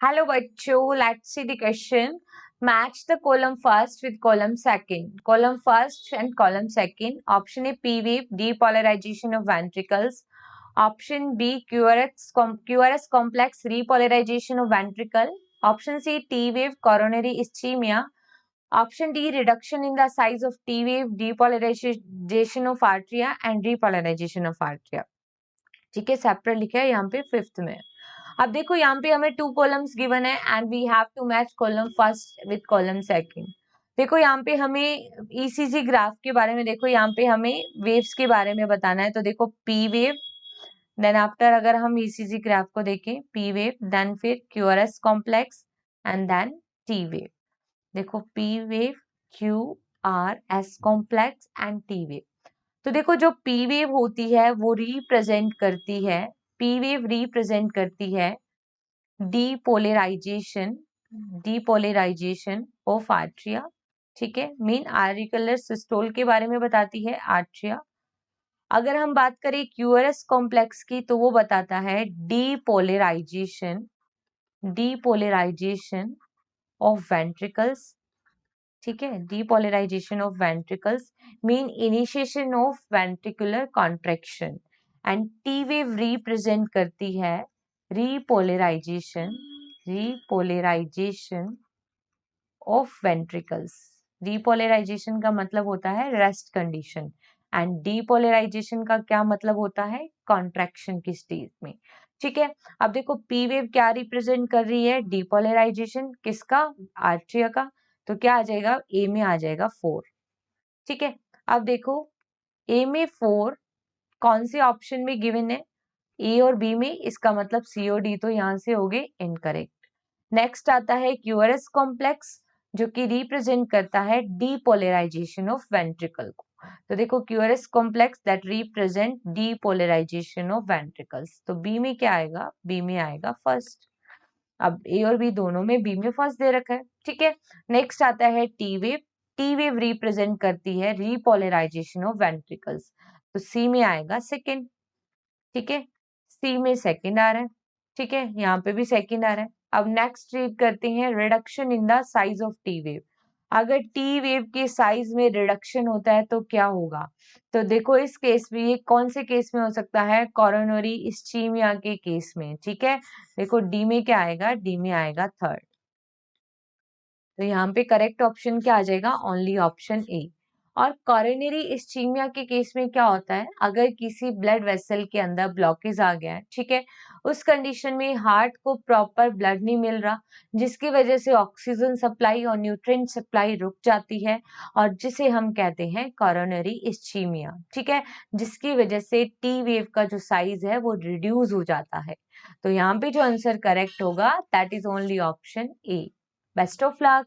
Hello बच्चों, let's see the question. Match the column first with column second. Column first and column second. Option A P wave, depolarization of ventricles. Option B QRS complex, repolarization of ventricle. Option C T wave, coronary ischemia. Option D reduction in the size of T wave, depolarization of atria and repolarization of atria. ठीक है, separate लिखा है यहाँ पे fifth में. अब देखो यहाँ पे हमें 2 कॉलम्स गिवन है and we have to match column first with column second. देखो यहाँ पे हमें ईसीजी ग्राफ के बारे में, देखो यहाँ पे हमें वेव्स के बारे में बताना है. तो देखो पी वेव, देन आफ्टर अगर हम ईसीजी ग्राफ को देखें, पी वेव, देन फिर QRS complex and then T wave. देखो P wave, Q R S complex and T wave. तो देखो जो पी वेव होती है वो रिप्रेजेंट करती है, पी वेव रिप्रेजेंट करती है डीपोलराइजेशन ऑफ आर्ट्रिया. ठीक है, मेन आर्टिकुलर सिस्टोल के बारे में बताती है आर्ट्रिया. अगर हम बात करें क्यूआरएस कॉम्प्लेक्स की तो वो बताता है डीपोलराइजेशन ऑफ वेंट्रिकल्स. ठीक है, depolarisation of ventricles mean initiation of ventricular contraction. And T wave represent करती है रिपोलराइजेशन ऑफ वेंट्रिकल्स. रिपोलराइजेशन का मतलब होता है रेस्ट कंडीशन एंड डीपोलराइजेशन का क्या मतलब होता है, कॉन्ट्रैक्शन की स्टेज में. ठीक है, अब देखो पी वेव क्या रिप्रेजेंट कर रही है, डीपोलराइजेशन किसका, आर्ट्रिया का. तो क्या आ जाएगा, ए में आ जाएगा 4. ठीक है, अब देखो ए में 4 कौन से ऑप्शन में गिवन है, ए और बी में, इसका मतलब सी और डी तो यहाँ से हो गए इनकरेक्ट. नेक्स्ट आता है क्यूआरएस कॉम्प्लेक्स जो कि रिप्रेजेंट करता है डीपोलराइजेशन ऑफ वेंट्रिकल को. तो देखो QRS complex that represent depolarisation of ventricles. तो बी में क्या आएगा, बी में आएगा फर्स्ट. अब ए और बी दोनों में बी में फर्स्ट दे रखा है. ठीक है, नेक्स्ट आता है T wave. T wave represent करती है रिपोलराइजेशन ऑफ वेंट्रिकल्स. तो सी में आएगा सेकेंड. ठीक है, सी में सेकेंड आ रहा है. ठीक है, यहाँ पे भी सेकेंड आ रहा है. अब नेक्स्ट रीड करते हैं reduction in the size of T wave. अगर टी वेव के साइज में रिडक्शन होता है तो क्या होगा. तो देखो इस केस में, ये कौन से केस में हो सकता है, कोरोनरी इस्चीमिया के केस में. ठीक है, देखो डी में क्या आएगा, डी में आएगा थर्ड. तो यहाँ पे करेक्ट ऑप्शन क्या आ जाएगा, ओनली ऑप्शन ए. और कोरोनरी इस्चीमिया के केस में क्या होता है, अगर किसी ब्लड वेसल के अंदर ब्लॉकेज आ गया है, ठीक है, उस कंडीशन में हार्ट को प्रॉपर ब्लड नहीं मिल रहा, जिसकी वजह से ऑक्सीजन सप्लाई और न्यूट्रिएंट सप्लाई रुक जाती है, और जिसे हम कहते हैं कोरोनरी इस्चीमिया. ठीक है, जिसकी वजह से टी वेव का जो साइज है वो रिड्यूस हो जाता है. तो यहाँ पे जो आंसर करेक्ट होगा that is only option A. Best of luck.